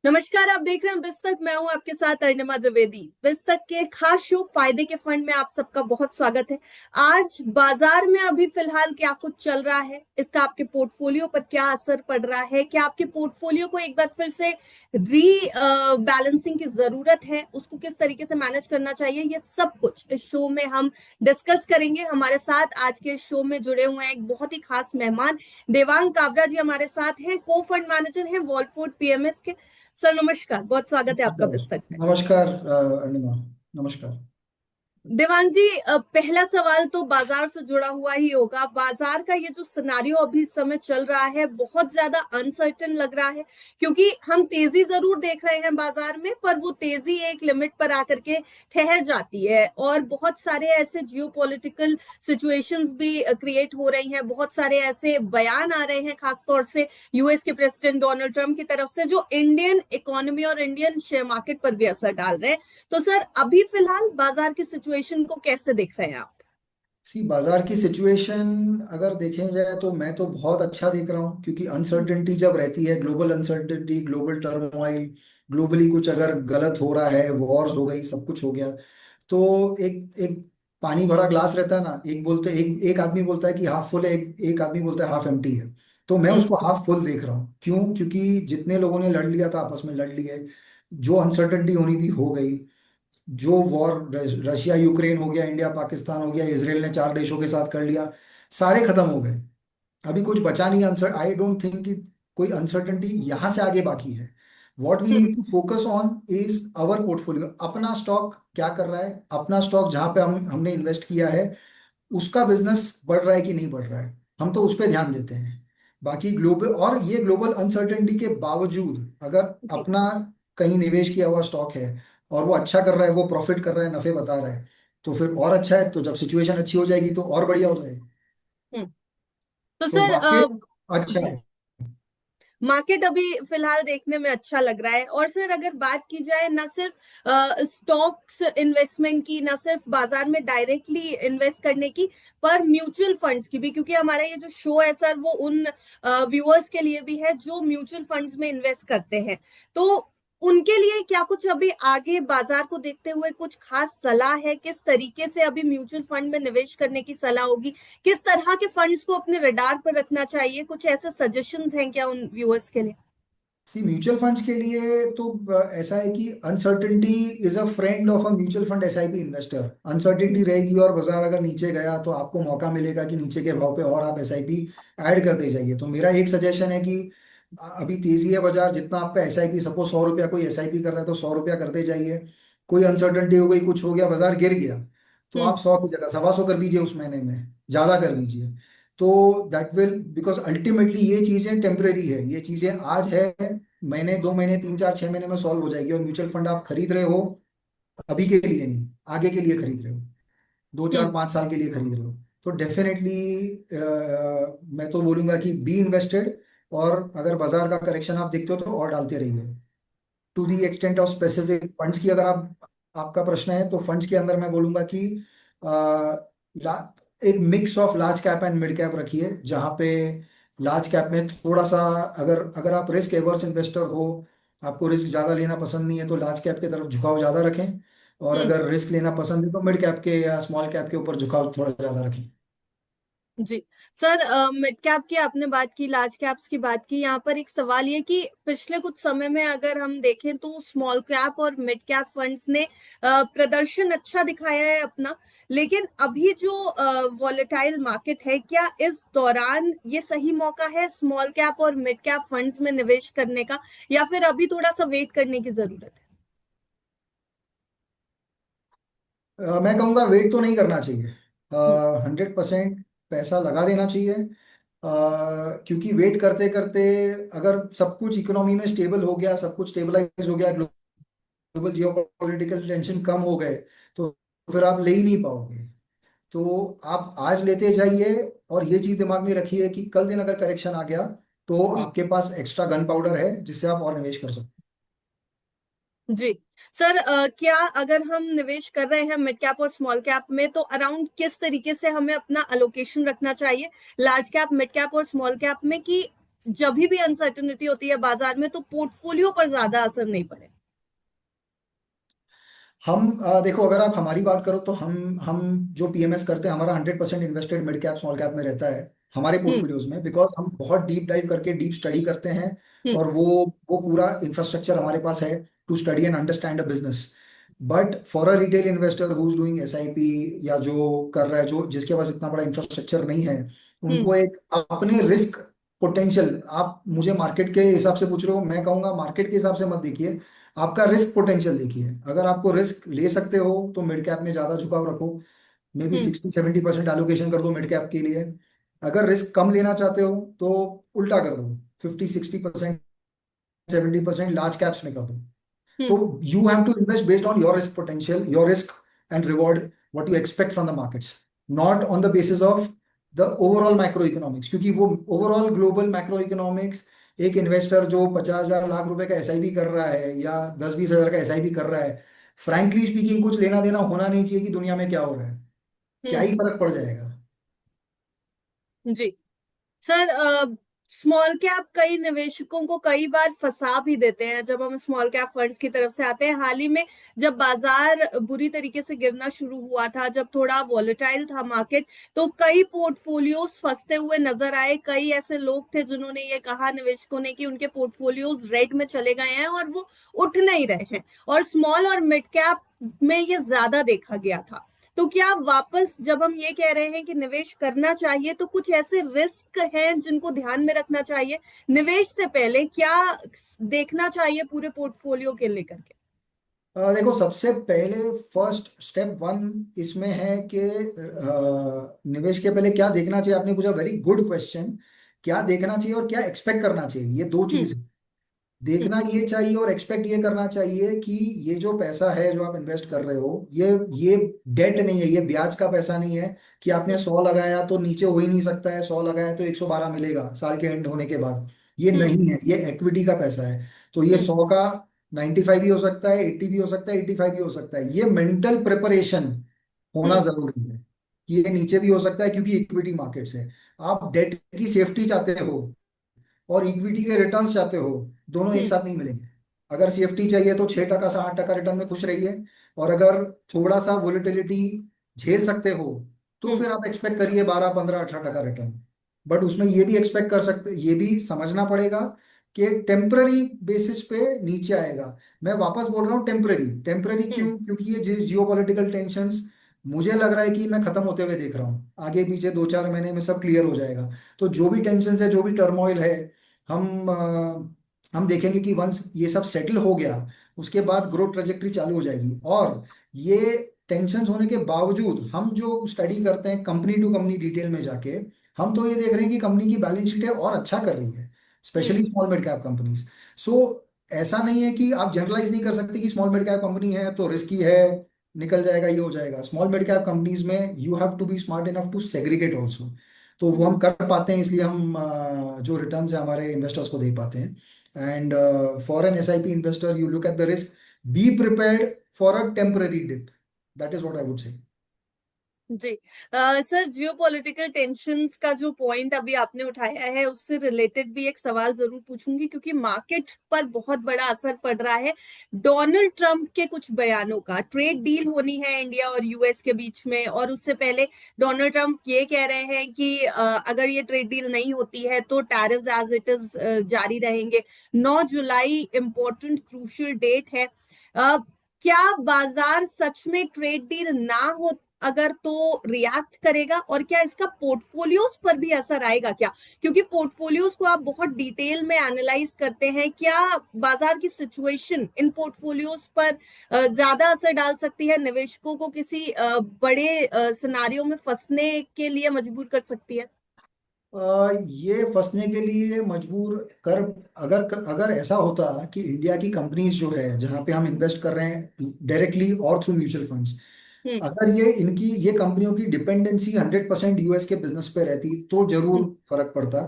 नमस्कार। आप देख रहे हैं बिस्तक। मैं हूं आपके साथ अर्णिमा द्विवेदी। बिस्तक के खास शो फायदे के फंड में आप सबका बहुत स्वागत है। आज बाजार में अभी फिलहाल क्या कुछ चल रहा है, इसका आपके पोर्टफोलियो पर क्या असर पड़ रहा है, क्या आपके पोर्टफोलियो को एक बार फिर से री बैलेंसिंग की जरूरत है, उसको किस तरीके से मैनेज करना चाहिए, ये सब कुछ इस शो में हम डिस्कस करेंगे। हमारे साथ आज के शो में जुड़े हुए हैं एक बहुत ही खास मेहमान, देवांग काबरा जी हमारे साथ हैं, को फंड मैनेजर हैं वॉलफोर्ड पीएमएस के। सर नमस्कार, बहुत स्वागत है आपका पुस्तक में। नमस्कार अरुणिमा। नमस्कार। देवांग जी, पहला सवाल तो बाजार से जुड़ा हुआ ही होगा। बाजार का ये जो सिनारियो अभी इस समय चल रहा है बहुत ज्यादा अनसर्टेन लग रहा है, क्योंकि हम तेजी जरूर देख रहे हैं बाजार में, पर वो तेजी एक लिमिट पर आकर के ठहर जाती है और बहुत सारे ऐसे जियोपॉलिटिकल सिचुएशंस भी क्रिएट हो रही हैं। बहुत सारे ऐसे बयान आ रहे हैं खासतौर से यूएस के प्रेसिडेंट डोनाल्ड ट्रंप की तरफ से, जो इंडियन इकोनॉमी और इंडियन शेयर मार्केट पर भी असर डाल रहे हैं। तो सर अभी फिलहाल बाजार की सिचुएशन को कैसे देख रहे हैं आप? बाजार की सिचुएशन अगर देखें जाए तो मैं तो बहुत अच्छा देख रहा हूँ, क्योंकि अनसर्टेनिटी जब रहती है, global uncertainty, global turmoil, globally कुछ अगर गलत हो रहा है, वॉर्स हो गई, सब कुछ हो गया, तो एक एक पानी भरा ग्लास रहता है ना, एक बोलते एक एक आदमी बोलता है कि हाफ फुल है, एक आदमी बोलता है हाफ एम्प्टी है। तो मैं हम्म। उसको हाफ फुल देख रहा हूँ। क्यों? क्योंकि जितने लोगों ने लड़ लिया था आपस में लड़ लिए, जो अनसर्टेनिटी होनी थी हो गई। जो वॉर, रशिया यूक्रेन हो गया, इंडिया पाकिस्तान हो गया, इसराइल ने चार देशों के साथ कर लिया, सारे खत्म हो गए। अभी कुछ बचा नहीं आंसर। आई डोंट थिंक कि कोई अनसर्टेनिटी यहाँ से आगे बाकी है। What we hmm. Need to focus on is our portfolio. अपना स्टॉक क्या कर रहा है, अपना स्टॉक जहां पे हमने इन्वेस्ट किया है, उसका बिजनेस बढ़ रहा है कि नहीं बढ़ रहा है, हम तो उस पर ध्यान देते हैं। बाकी ग्लोबल, और ये ग्लोबल अनसर्टेनिटी के बावजूद अगर जी। अपना कहीं निवेश किया हुआ स्टॉक है और वो अच्छा कर रहा है, वो प्रॉफिट कर रहा है, नफे बता रहा है, तो फिर और अच्छा है। तो जब सिचुएशन अच्छी हो जाएगी तो और बढ़िया हो जाएगी। हम्म। तो तो सर मार्केट अच्छा जी, है। मार्केट अभी फिलहाल देखने में अच्छा लग रहा है। और सर अगर बात की जाए ना सिर्फ स्टॉक्स इन्वेस्टमेंट की, ना सिर्फ बाजार में डायरेक्टली इन्वेस्ट करने की, पर म्यूचुअल फंड्स की भी, क्योंकि हमारा ये जो शो है सर वो उन व्यूअर्स के लिए भी है जो म्यूचुअल फंड्स में इन्वेस्ट करते हैं। तो उनके लिए क्या कुछ अभी आगे बाजार को देखते हुए कुछ खास सलाह है, किस तरीके से अभी म्यूचुअल फंड में निवेश करने की सलाह होगी, किस तरह के फंड्स को अपने रडार पर रखना चाहिए, कुछ ऐसे सजेशंस हैं क्या उन व्यूअर्स के लिए? म्यूचुअल फंड्स के लिए तो ऐसा है कि uncertainty is a friend of a mutual fund SIP investor. Uncertainty रहेगी और बाजार अगर नीचे गया तो आपको मौका मिलेगा कि नीचे के भाव पे और आप एसआईपी ऐड करते जाइए। तो मेरा एक सजेशन है कि अभी तेजी है बाजार, जितना आपका एसआईपी, सपोज 100 रुपया कोई एसआईपी कर रहा है तो 100 रुपया करते जाइए। कोई अनसर्टेनिटी हो गई, कुछ हो गया, बाजार गिर गया, तो हम्म। आप 100 की जगह 125 कर दीजिए, उस महीने में ज्यादा कर दीजिए। तो दैट विल, बिकॉज अल्टीमेटली ये चीजें टेम्परेरी है, ये चीजें आज है, महीने, 2 महीने, 3 4 6 महीने में सॉल्व हो जाएगी। और म्यूचुअल फंड आप खरीद रहे हो अभी के लिए नहीं, आगे के लिए खरीद रहे हो, दो हम्म। चार 5 साल के लिए खरीद रहे हो, तो डेफिनेटली मैं तो बोलूंगा कि बी इन्वेस्टेड। और अगर बाजार का करेक्शन आप देखते हो तो और डालते रहिए। To the extent of specific funds की अगर आप, आपका प्रश्न है, तो फंड्स के अंदर मैं बोलूंगा कि एक mix of large cap and mid cap रखिए, जहाँ पे लार्ज कैप में थोड़ा सा, अगर अगर आप रिस्क एवर्स इन्वेस्टर हो, आपको रिस्क ज़्यादा लेना पसंद नहीं है, तो लार्ज कैप की तरफ झुकाव ज़्यादा रखें। और हम्म। अगर रिस्क लेना पसंद है तो मिड कैप के या स्मॉल कैप के ऊपर झुकाव थोड़ा ज़्यादा रखें। जी। सर मिड कैप की आपने बात की, लार्ज कैप्स की बात की, यहाँ पर एक सवाल ये कि पिछले कुछ समय में अगर हम देखें तो स्मॉल कैप और मिड कैप फंड्स ने प्रदर्शन अच्छा दिखाया है अपना। लेकिन अभी जो वॉलेटाइल मार्केट है, क्या इस दौरान ये सही मौका है स्मॉल कैप और मिड कैप फंड्स में निवेश करने का, या फिर अभी थोड़ा सा वेट करने की जरूरत है? मैं कहूँगा वेट तो नहीं करना चाहिए, हम्म। 100% पैसा लगा देना चाहिए। क्योंकि वेट करते करते, अगर सब कुछ इकोनॉमी में स्टेबल हो गया, सब कुछ स्टेबलाइज हो गया, ग्लोबल जियोपॉलिटिकल टेंशन कम हो गए, तो फिर आप ले ही नहीं पाओगे। तो आप आज लेते जाइए, और ये चीज दिमाग में रखिए कि कल दिन अगर करेक्शन आ गया तो हम्म। आपके पास एक्स्ट्रा गन पाउडर है जिससे आप और निवेश कर सकते जी। सर क्या अगर हम निवेश कर रहे हैं मिड कैप और स्मॉल कैप में, तो अराउंड किस तरीके से हमें अपना अलोकेशन रखना चाहिए लार्ज कैप, मिड कैप और स्मॉल कैप में, कि जब भी अनसर्टेनिटी होती है बाजार में तो पोर्टफोलियो पर ज्यादा असर नहीं पड़े? देखो, अगर आप हमारी बात करो तो हम जो पीएमएस करते हैं, हमारा 100% invested mid cap small cap में रहता है हमारे हम्म। पोर्टफोलियोज में, बिकॉज हम बहुत डीप डाइव करके डीप स्टडी करते हैं। हम्म। और वो पूरा इंफ्रास्ट्रक्चर हमारे पास है to study and understand a business. But for a retail investor who is doing SIP, या जो कर रहा है, जो जिसके पास इतना बड़ा इंफ्रास्ट्रक्चर नहीं है, हम्म। उनको एक अपने रिस्क पोटेंशियल, आप मुझे मार्केट के हिसाब से पूछ रहे हो, मैं कहूंगा मार्केट के हिसाब से मत देखिए, आपका रिस्क पोटेंशियल देखिए। अगर आपको रिस्क ले सकते हो तो मिड कैप में ज्यादा झुकाव रखो, मे बी हम्म। 60-70% एलोकेशन कर दो मिड कैप के लिए। अगर रिस्क कम लेना चाहते हो तो उल्टा कर दो, 50-60%, 70% लार्ज कैप्स में कर दो। हम्म। तो you have to invest based on your risk potential, your risk and reward, what you expect from the markets, not on the basis of the overall macroeconomics, क्योंकि वो ओवरऑल ग्लोबल मैक्रोइकोनॉमिक्स, एक investor जो 50,000 लाख रुपए का SIP कर रहा है या 10-20 हजार का एसआईपी कर रहा है, फ्रैंकली स्पीकिंग कुछ लेना देना होना नहीं चाहिए कि दुनिया में क्या हो रहा है, क्या हम्म। ही फर्क पड़ जाएगा। जी सर, स्मॉल कैप कई निवेशकों को कई बार फंसा भी देते हैं जब हम स्मॉल कैप फंड्स की तरफ से आते हैं। हाल ही में जब बाजार बुरी तरीके से गिरना शुरू हुआ था, जब थोड़ा वॉलेटाइल था मार्केट, तो कई पोर्टफोलियोज फंसते हुए नजर आए। कई ऐसे लोग थे जिन्होंने ये कहा निवेशकों ने कि उनके पोर्टफोलियोज रेड में चले गए हैं और वो उठ नहीं रहे हैं। और स्मॉल और मिड कैप में ये ज्यादा देखा गया था। तो क्या वापस जब हम ये कह रहे हैं कि निवेश करना चाहिए, तो कुछ ऐसे रिस्क हैं जिनको ध्यान में रखना चाहिए निवेश से पहले? क्या देखना चाहिए पूरे पोर्टफोलियो के लेकर के? देखो, सबसे पहले फर्स्ट स्टेप वन इसमें है कि निवेश के पहले क्या देखना चाहिए, आपने पूछा, वेरी गुड क्वेश्चन। क्या देखना चाहिए और क्या एक्सपेक्ट करना चाहिए, ये दो हम्म। चीज। देखना हम्म। ये चाहिए और एक्सपेक्ट ये करना चाहिए कि ये जो पैसा है जो आप इन्वेस्ट कर रहे हो, ये डेट नहीं है, ये ब्याज का पैसा नहीं है कि आपने हम्म। 100 लगाया तो नीचे हो ही नहीं सकता है, 100 लगाया तो 112 मिलेगा साल के एंड होने के बाद। ये हम्म। नहीं है, ये इक्विटी का पैसा है। तो ये हम्म। 100 का 95 भी हो सकता है, 80 भी हो सकता है, 85 भी हो सकता है। ये मेंटल प्रिपरेशन होना हम्म। जरूरी है कि ये नीचे भी हो सकता है, क्योंकि इक्विटी मार्केट्स है। आप डेट की सेफ्टी चाहते हो और इक्विटी के रिटर्न्स चाहते हो, दोनों एक हम्म। साथ नहीं मिलेंगे। अगर सेफ्टी चाहिए तो 6% से 8% रिटर्न में खुश रहिए, और अगर थोड़ा सा वोलेटिलिटी झेल सकते हो तो हम्म। फिर आप एक्सपेक्ट करिए 12, 15, 18% रिटर्न। बट उसमें ये भी एक्सपेक्ट कर सकते, ये भी समझना पड़ेगा कि टेम्पररी बेसिस पे नीचे आएगा। मैं वापस बोल रहा हूँ, टेम्पररी। टेम्पररी हम्म। क्यों? क्योंकि ये जियो पॉलिटिकल टेंशंस मुझे लग रहा है कि मैं खत्म होते हुए देख रहा हूँ, आगे पीछे 2-4 महीने में सब क्लियर हो जाएगा। तो जो भी टेंशन है, जो भी टर्मोइल है, हम देखेंगे कि वंस ये सब सेटल हो गया, उसके बाद ग्रोथ ट्रेजेक्टरी चालू हो जाएगी। और ये टेंशन होने के बावजूद हम जो स्टडी करते हैं कंपनी टू कंपनी डिटेल में जाके, हम तो ये देख रहे हैं कि कंपनी की बैलेंस शीट है और अच्छा कर रही है, specially hmm. Small mid cap companies. So ऐसा नहीं है कि आप जनरलाइज नहीं कर सकते कि स्मॉल मिड कैप कंपनी है तो रिस्की है, निकल जाएगा, ये हो जाएगा। स्मॉल मिड कैप कंपनीज में you have to be smart enough to segregate also. तो वो हम्म। हम कर पाते हैं, इसलिए हम जो रिटर्न्स है हमारे इन्वेस्टर्स को दे पाते हैं। And for an SIP investor, you look at the risk, be prepared for a temporary dip, that is what I would say. जी सर, जियोपॉलिटिकल टेंशंस का जो पॉइंट अभी आपने उठाया है उससे रिलेटेड भी एक सवाल जरूर पूछूंगी, क्योंकि मार्केट पर बहुत बड़ा असर पड़ रहा है डोनाल्ड ट्रंप के कुछ बयानों का। ट्रेड डील होनी है इंडिया और यूएस के बीच में, और उससे पहले डोनाल्ड ट्रंप ये कह रहे हैं कि अगर ये ट्रेड डील नहीं होती है तो टैरिफ्स एज इट इज जारी रहेंगे। 9 जुलाई इंपॉर्टेंट क्रूशियल डेट है। अ, क्या बाजार सच में ट्रेड डील ना हो अगर तो रिएक्ट करेगा, और क्या इसका पोर्टफोलियोज पर भी असर आएगा क्या? क्योंकि पोर्टफोलियोज को आप बहुत डिटेल में एनालाइज करते हैं। क्या बाजार की सिचुएशन इन पोर्टफोलियोज पर ज्यादा असर डाल सकती है, निवेशकों को किसी बड़े सिनारियों में फंसने के लिए मजबूर कर सकती है? ये फंसने के लिए मजबूर कर, अगर अगर ऐसा होता कि इंडिया की कंपनीज जो है जहाँ पे हम इन्वेस्ट कर रहे हैं डायरेक्टली और थ्रू म्यूचुअल फंड्स, हम्म। अगर ये कंपनियों की डिपेंडेंसी 100% यूएस के बिजनेस पे रहती तो जरूर हम्म। फर्क पड़ता।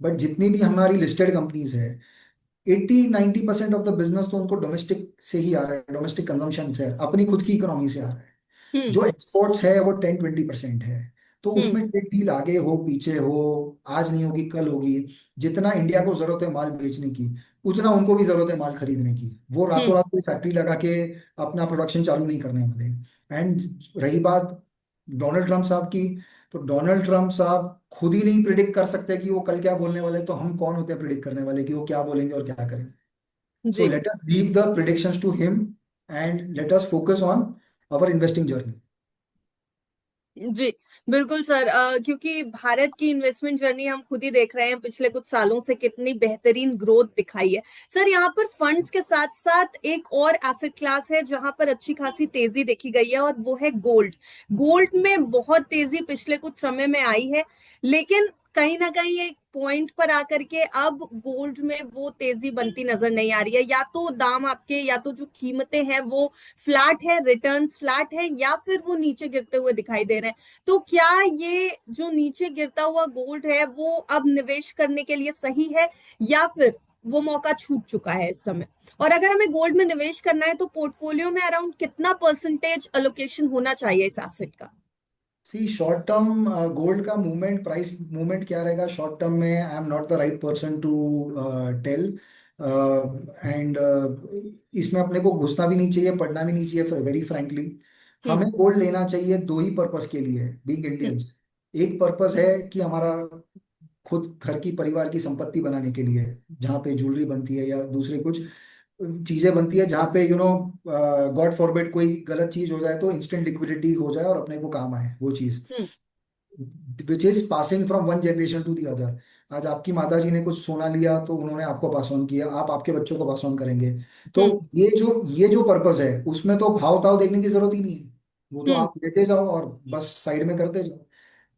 बट जितनी भी हमारी लिस्टेड कंपनीज है, 80-90% ऑफ द बिजनेस तो उनको डोमेस्टिक से ही आ रहा है, डोमेस्टिक कंजम्पशन से, अपनी खुद की इकोनॉमी से आ रहा है। हम्म। जो एक्सपोर्ट्स है वो 10-20% है। तो हम्म। उसमें ट्रेड डील आगे हो पीछे हो, आज नहीं होगी कल होगी, जितना इंडिया को जरूरत है माल बेचने की, उतना उनको भी जरूरत है माल खरीदने की। वो रातों हम्म। रात कोई फैक्ट्री लगा के अपना प्रोडक्शन चालू नहीं करने वाले। एंड रही बात डोनाल्ड ट्रंप साहब की, तो डोनाल्ड ट्रंप साहब खुद ही नहीं प्रिडिक्ट कर सकते कि वो कल क्या बोलने वाले, तो हम कौन होते हैं प्रिडिक्ट करने वाले कि वो क्या बोलेंगे और क्या करेंगे। So ji. let us leave the predictions to him and let us focus on our investing journey. जी बिल्कुल सर, क्योंकि भारत की इन्वेस्टमेंट जर्नी हम खुद ही देख रहे हैं पिछले कुछ सालों से कितनी बेहतरीन ग्रोथ दिखाई है। सर यहाँ पर फंड्स के साथ साथ एक और एसेट क्लास है जहां पर अच्छी खासी तेजी देखी गई है, और वो है गोल्ड। गोल्ड में बहुत तेजी पिछले कुछ समय में आई है, लेकिन कहीं ना कहीं एक पॉइंट पर आकर के अब गोल्ड में वो तेजी बनती नजर नहीं आ रही है। या तो दाम आपके, या तो जो कीमतें हैं वो फ्लैट है, रिटर्न्स फ्लैट है, या फिर वो नीचे गिरते हुए दिखाई दे रहे हैं। तो क्या ये जो नीचे गिरता हुआ गोल्ड है वो अब निवेश करने के लिए सही है, या फिर वो मौका छूट चुका है इस समय? और अगर हमें गोल्ड में निवेश करना है तो पोर्टफोलियो में अराउंड कितना परसेंटेज अलोकेशन होना चाहिए इस एसेट का? सी शॉर्ट टर्म गोल्ड का मूवमेंट, प्राइस मूवमेंट क्या रहेगा शॉर्ट टर्म में, I am not the right person to tell. And इसमें अपने को घुसना भी नहीं चाहिए, पढ़ना भी नहीं चाहिए, वेरी फ्रैंकली। हम्म। हमें गोल्ड लेना चाहिए दो ही पर्पस के लिए, बीइंग हम्म। इंडियंस। एक पर्पस है कि हमारा खुद घर की परिवार की संपत्ति बनाने के लिए, जहाँ पे ज्वेलरी बनती है या दूसरे कुछ चीजें बनती है, जहाँ पे गॉड फॉरबिड कोई गलत चीज हो जाए तो इंस्टेंट लिक्विडिटी हो जाए और अपने को काम आए वो चीज, hmm. Which is passing from one generation to the other. आज आपकी माता जी ने कुछ सोना लिया तो उन्होंने आपको पास ऑन किया, आप आपके बच्चों को पास ऑन करेंगे। तो हम्म। ये जो पर्पस है उसमें तो भाव ताव देखने की जरूरत ही नहीं है, वो तो हम्म। आप लेते जाओ और बस साइड में करते जाओ।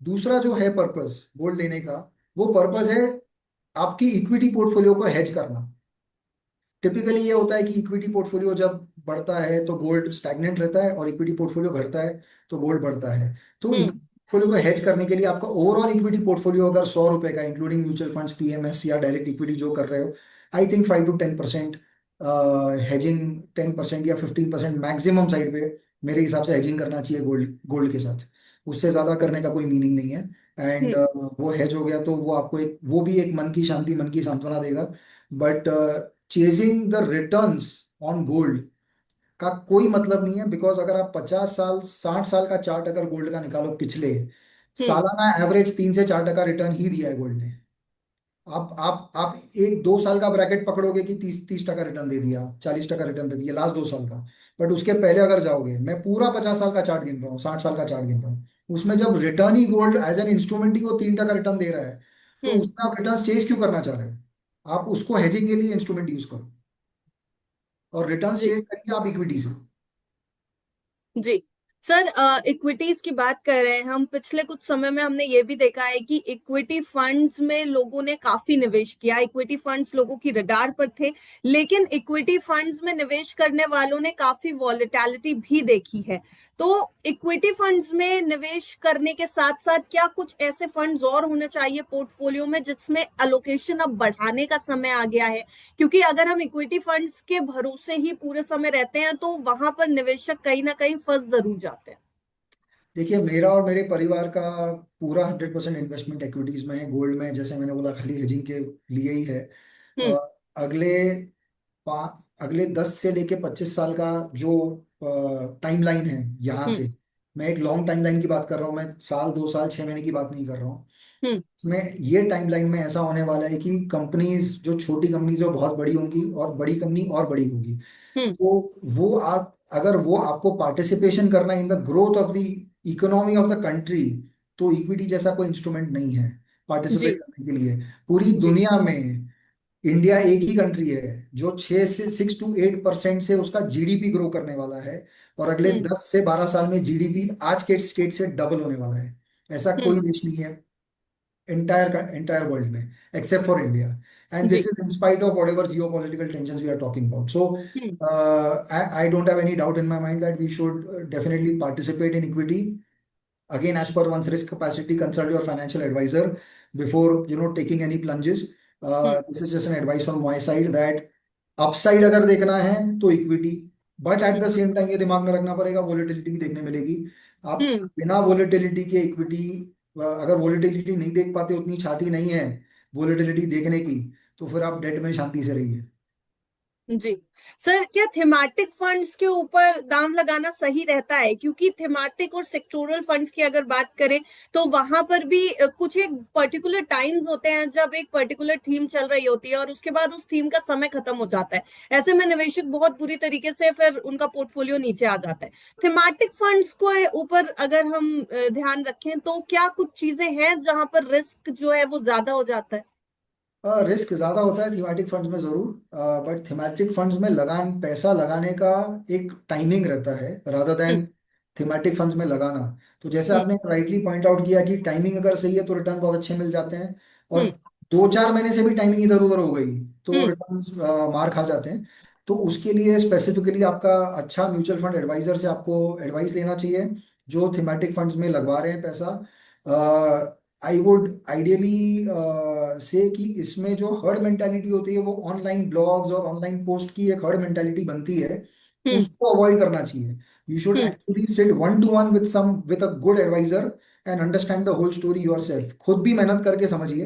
दूसरा जो है पर्पस गोल्ड लेने का, वो पर्पस है आपकी इक्विटी पोर्टफोलियो को हेज करना। टिपिकली ये होता है कि इक्विटी पोर्टफोलियो जब बढ़ता है तो गोल्ड स्टैग्नेंट रहता है, और इक्विटी पोर्टफोलियो घटता है तो गोल्ड बढ़ता है। तो हम्म। इक्विटी पोर्टफोलियो को हेज करने के लिए आपका ओवरऑल इक्विटी पोर्टफोलियो अगर 100 रुपए का, इंक्लूडिंग म्यूचुअल फंड्स, पीएमएस या डायरेक्ट इक्विटी जो कर रहे हो, आई थिंक 5 to 10% हेजिंग, 10% या 15% मैक्सिमम साइड पे मेरे हिसाब से हेजिंग करना चाहिए गोल्ड गोल्ड के साथ। उससे ज्यादा करने का कोई मीनिंग नहीं है। एंड हम्म। वो हेज हो गया तो वो आपको एक, वो भी एक मन की शांति, मन की सांत्वना देगा। But chasing the returns on gold का कोई मतलब नहीं है, बिकॉज अगर आप 50 साल 60 साल का चार्ट अगर गोल्ड का निकालो पिछले, हम्म। सालाना एवरेज 3 से 4% रिटर्न ही दिया है गोल्ड ने। आप एक 2 साल का ब्रैकेट पकड़ोगे कि 30 30% रिटर्न दे दिया, 40% रिटर्न दे दिया लास्ट 2 साल का। बट उसके पहले अगर जाओगे, मैं पूरा 50 साल का चार्ट गिन रहा हूँ, 60 साल का चार्ट गिन रहा हूँ, उसमें जब रिटर्न ही गोल्ड एज एन इंस्ट्रूमेंट ही वो 3% रिटर्न दे रहा है, तो हम्म। उसमें आप रिटर्न चेज क्यों करना चाह रहे हो? आप उसको हेजिंग के लिए इंस्ट्रूमेंट यूज करो, और रिटर्न जी। चेज करिए आप इक्विटी से। जी सर, इक्विटीज की बात कर रहे हैं हम। पिछले कुछ समय में हमने ये भी देखा है कि इक्विटी फंड्स में लोगों ने काफी निवेश किया। इक्विटी फंड्स लोगों की रडार पर थे, लेकिन इक्विटी फंड्स में निवेश करने वालों ने काफी वॉलेटिलिटी भी देखी है। तो इक्विटी फंड्स में निवेश करने के साथ साथ क्या कुछ ऐसे फंड्स और होने चाहिए पोर्टफोलियो में जिसमें अलोकेशन अब बढ़ाने का समय आ गया है? क्योंकि अगर हम इक्विटी फंड्स के भरोसे ही पूरे समय रहते हैं तो वहां पर निवेशक कहीं ना कहीं फंस जरूर जाते हैं। देखिए, मेरा और मेरे परिवार का पूरा 100% इन्वेस्टमेंट एक्विटीज में है, गोल्ड में जैसे मैंने बोला खाली हेजिंग के लिए ही है। हम्म। अगले अगले 10 से लेके 25 साल का जो टाइमलाइन है यहाँ हम्म। से, मैं एक लॉन्ग टाइमलाइन की बात कर रहा हूँ, मैं साल 2 साल 6 महीने की बात नहीं कर रहा हूँ। हम्म। इसमें ये टाइमलाइन में ऐसा होने वाला है कि कंपनीज, जो छोटी कंपनीज वो बहुत बड़ी होंगी, और बड़ी कंपनी और बड़ी होगी। हम्म। तो वो आप, अगर वो आपको पार्टिसिपेशन करना in the growth of the economy of the country, तो इक्विटी जैसा कोई इंस्ट्रूमेंट नहीं है जी। पार्टिसिपेट करने के लिए। पूरी जी। दुनिया में इंडिया एक ही कंट्री है जो 6 से 6 to 8% से उसका जीडीपी ग्रो करने वाला है, और अगले हम्म। 10 से 12 साल में जीडीपी आज के स्टेट से डबल होने वाला है। ऐसा हम्म। कोई देश नहीं है entire world में, except for India. And this जी। is in spite of whatever geopolitical tensions we are talking about. So hmm. I don't have any doubt in my mind that we should definitely participate in equity. Again, as per one's risk capacity, consult your financial advisor before taking any plunges. Hmm. This is just an advice from my side that upside अगर देखना है तो equity, but at the hmm. Same time ये दिमाग में रखना पड़ेगा volatility भी देखने मिलेगी। आप हम्म। बिना वोलेटिलिटी के इक्विटी, अगर वोलेटिलिटी नहीं देख पाते, उतनी छाती नहीं है वोलेटिलिटी देखने की, तो फिर आप डेट में शांति से रहिए। जी सर, क्या थीमेटिक फंड्स के ऊपर दाम लगाना सही रहता है? क्योंकि थीमेटिक और सेक्टोरल फंड्स की अगर बात करें तो वहां पर भी कुछ एक पर्टिकुलर टाइम्स होते हैं जब एक पर्टिकुलर थीम चल रही होती है और उसके बाद उस थीम का समय खत्म हो जाता है। ऐसे में निवेशक बहुत बुरी तरीके से फिर उनका पोर्टफोलियो नीचे आ जाता है। थीमेटिक फंड्स को ऊपर अगर हम ध्यान रखें तो क्या कुछ चीजें हैं जहां पर रिस्क जो है वो ज्यादा हो जाता है? रिस्क ज्यादा होता है थीमेटिक फंड्स में जरूर, बट थीमेटिक फंड्स में लगान पैसा लगाने का एक टाइमिंग रहता है रादर हम्म। देन थीमेटिक फंड्स में लगाना। तो जैसे हम्म। आपने राइटली पॉइंट आउट किया कि टाइमिंग अगर सही है तो रिटर्न बहुत अच्छे मिल जाते हैं, और हम्म। 2-4 महीने से भी टाइमिंग इधर उधर हो गई तो हम्म। रिटर्न मार खा जाते हैं। तो उसके लिए स्पेसिफिकली आपका अच्छा म्यूचुअल फंड एडवाइजर से आपको एडवाइस लेना चाहिए, जो थीमेटिक फंड्स में लगवा रहे हैं पैसा। आई वुड आइडियली से कि इसमें जो हर्ड मेंटालिटी होती है, वो ऑनलाइन ब्लॉग्स और ऑनलाइन पोस्ट की एक हर्ड मेंटालिटी बनती है, हम्म। उसको अवॉइड करना चाहिए। You should hmm. Actually sit one to one with a good advisor and understand the whole story yourself. खुद भी मेहनत करके समझिए,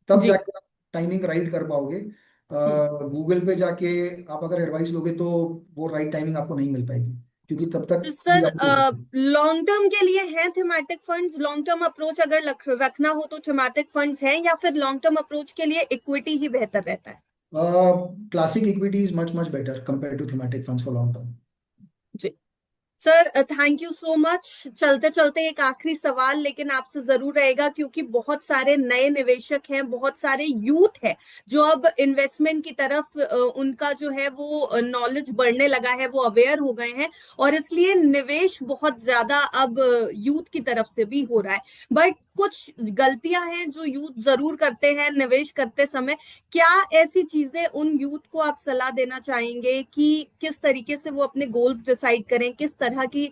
तब जी। जाके आप टाइमिंग राइट कर पाओगे। हम्म। गूगल पे जाके आप अगर एडवाइस लोगे तो वो राइट टाइमिंग आपको नहीं मिल पाएगी, क्योंकि तब तक तो चीज सर, आउट हो जाएगी। लॉन्ग टर्म के लिए है thematic funds? Long term approach अगर रखना हो तो थीमेटिक फंड्स हैं, या फिर लॉन्ग टर्म अप्रोच के लिए इक्विटी ही बेहतर रहता है? Classic equity is much much better compare to thematic funds for long term. जी sir, thank you so much. चलते चलते एक आखिरी सवाल लेकिन आपसे जरूर रहेगा, क्योंकि बहुत सारे नए निवेशक हैं, बहुत सारे यूथ है जो अब इन्वेस्टमेंट की तरफ उनका जो है वो नॉलेज बढ़ने लगा है, वो अवेयर हो गए हैं और इसलिए निवेश बहुत ज्यादा अब यूथ की तरफ से भी हो रहा है। बट कुछ गलतियां हैं जो यूथ जरूर करते हैं निवेश करते समय। क्या ऐसी चीजें उन यूथ को आप सलाह देना चाहेंगे कि किस तरीके से वो अपने गोल्स डिसाइड करें, किस तरह की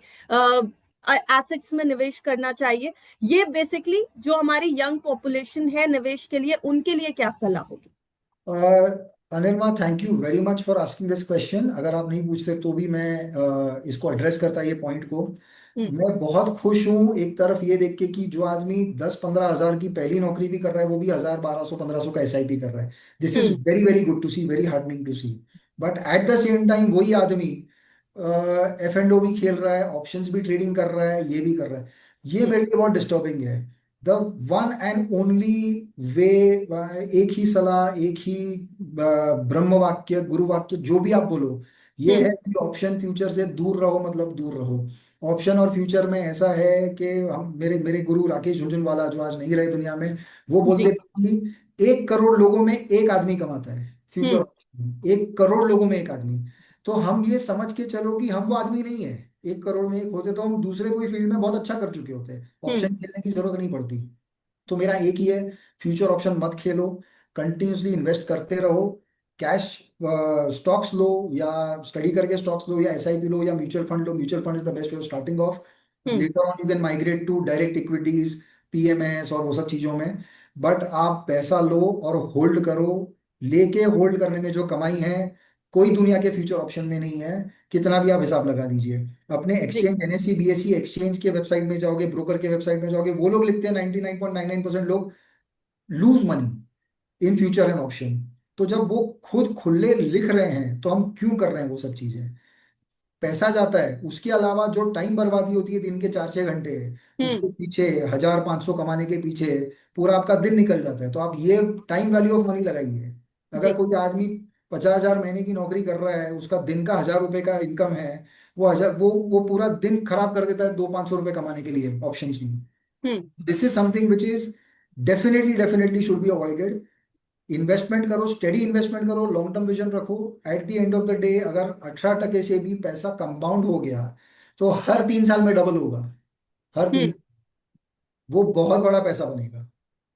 एसेट्स में निवेश करना चाहिए? ये बेसिकली जो हमारी यंग पॉपुलेशन है निवेश के लिए, उनके लिए क्या सलाह होगी? Anirma, thank you very much for asking this question. अगर आप नहीं पूछते तो भी मैं इसको एड्रेस करता ये पॉइंट को। हम्म। मैं बहुत खुश हूँ एक तरफ ये देख के कि जो आदमी 10-15 हज़ार की पहली नौकरी भी कर रहा है, वो भी 1,000, 1,200, 1,500 का एसआईपी कर रहा है। This is hmm. Very very good to see, very heartening to see. But at the same time वही आदमी एफ एंड ओ भी खेल रहा है, ऑप्शंस भी ट्रेडिंग कर रहा है, ये भी कर रहा है। ये हम्म। मेरे लिए बहुत डिस्टर्बिंग है। The one and only way, एक ही सलाह, एक ही ब्रह्म वाक्य, गुरु वाक्य, जो भी आप बोलो, ये हम्म। है कि ऑप्शन फ्यूचर से दूर रहो, मतलब दूर रहो। ऑप्शन और फ्यूचर में ऐसा है कि हम, मेरे मेरे गुरु राकेश झुनझुनवाला जो आज नहीं रहे दुनिया में, वो बोलते जी। थे कि 1 करोड़ लोगों में एक आदमी कमाता है फ्यूचर हम्म। ऑप्शन में, 1 करोड़ लोगों में एक आदमी। तो हम ये समझ के चलो कि हम वो आदमी नहीं है। 1 करोड़ में एक होते तो हम दूसरे कोई फील्ड में बहुत अच्छा कर चुके होते, हम्म। ऑप्शन खेलने की जरूरत नहीं पड़ती। तो मेरा एक ही है, फ्यूचर ऑप्शन मत खेलो, कंटिन्यूसली इन्वेस्ट करते रहो। कैश स्टॉक्स लो, या स्टडी करके स्टॉक्स लो, या एसआईपी लो, या म्यूचुअल फंड लो। Mutual fund is the best way of starting off. Hmm. Later on you can migrate to direct equities, PMS और वो सब चीजों में। बट आप पैसा लो और होल्ड करो। लेके होल्ड करने में जो कमाई है, कोई दुनिया के फ्यूचर ऑप्शन में नहीं है, कितना भी आप हिसाब लगा दीजिए। अपने जी। एक्सचेंज, एनएससी बीएससी एक्सचेंज के वेबसाइट में जाओगे, ब्रोकर के वेबसाइट में जाओगे, वो लोग लिखते हैं 99.99% लोग lose money in future and option. तो जब वो खुद खुले लिख रहे हैं तो हम क्यों कर रहे हैं वो सब चीजें? पैसा जाता है, उसके अलावा जो टाइम बर्बादी होती है दिन के 4-6 घंटे, हम्म। उसके पीछे 1,000-500 कमाने के पीछे पूरा आपका दिन निकल जाता है। तो आप ये टाइम वैल्यू ऑफ मनी लगाइए। अगर जी। कोई आदमी 50,000 महीने की नौकरी कर रहा है, उसका दिन का 1,000 रुपए का इनकम है, वो पूरा दिन खराब कर देता है 200-500 रुपए कमाने के लिए ऑप्शंस में। Hmm. This is something which is definitely definitely should be avoided. Investment करो, स्टेडी इन्वेस्टमेंट करो, लॉन्ग टर्म विजन रखो। At the end of the day अगर 18% से भी पैसा कंपाउंड हो गया, तो हर 3 साल में डबल होगा। हर हम्म। तीन वो बहुत बड़ा पैसा बनेगा।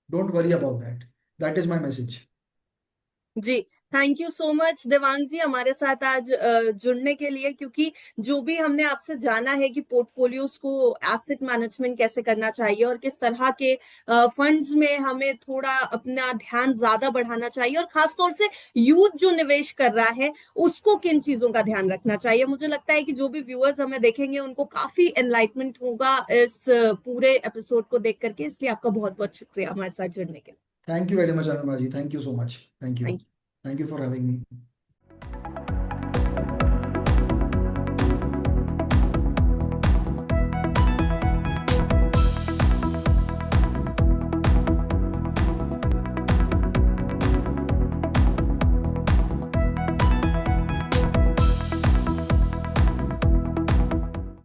Don't worry about that. That is my message. जी, thank you so much Devang ji हमारे साथ आज जुड़ने के लिए, क्योंकि जो भी हमने आपसे जाना है कि पोर्टफोलियोज को एसेट मैनेजमेंट कैसे करना चाहिए और किस तरह के फंड्स में हमें थोड़ा अपना ध्यान ज्यादा बढ़ाना चाहिए, और खासतौर से यूथ जो निवेश कर रहा है उसको किन चीजों का ध्यान रखना चाहिए, मुझे लगता है कि जो भी व्यूअर्स हमें देखेंगे उनको काफी एनलाइटमेंट होगा इस पूरे एपिसोड को देख करके। इसलिए आपका बहुत बहुत शुक्रिया हमारे साथ जुड़ने के लिए। Thank you very much Anurag ji, thank you so much, thank you. Thank you. Thank you for having me.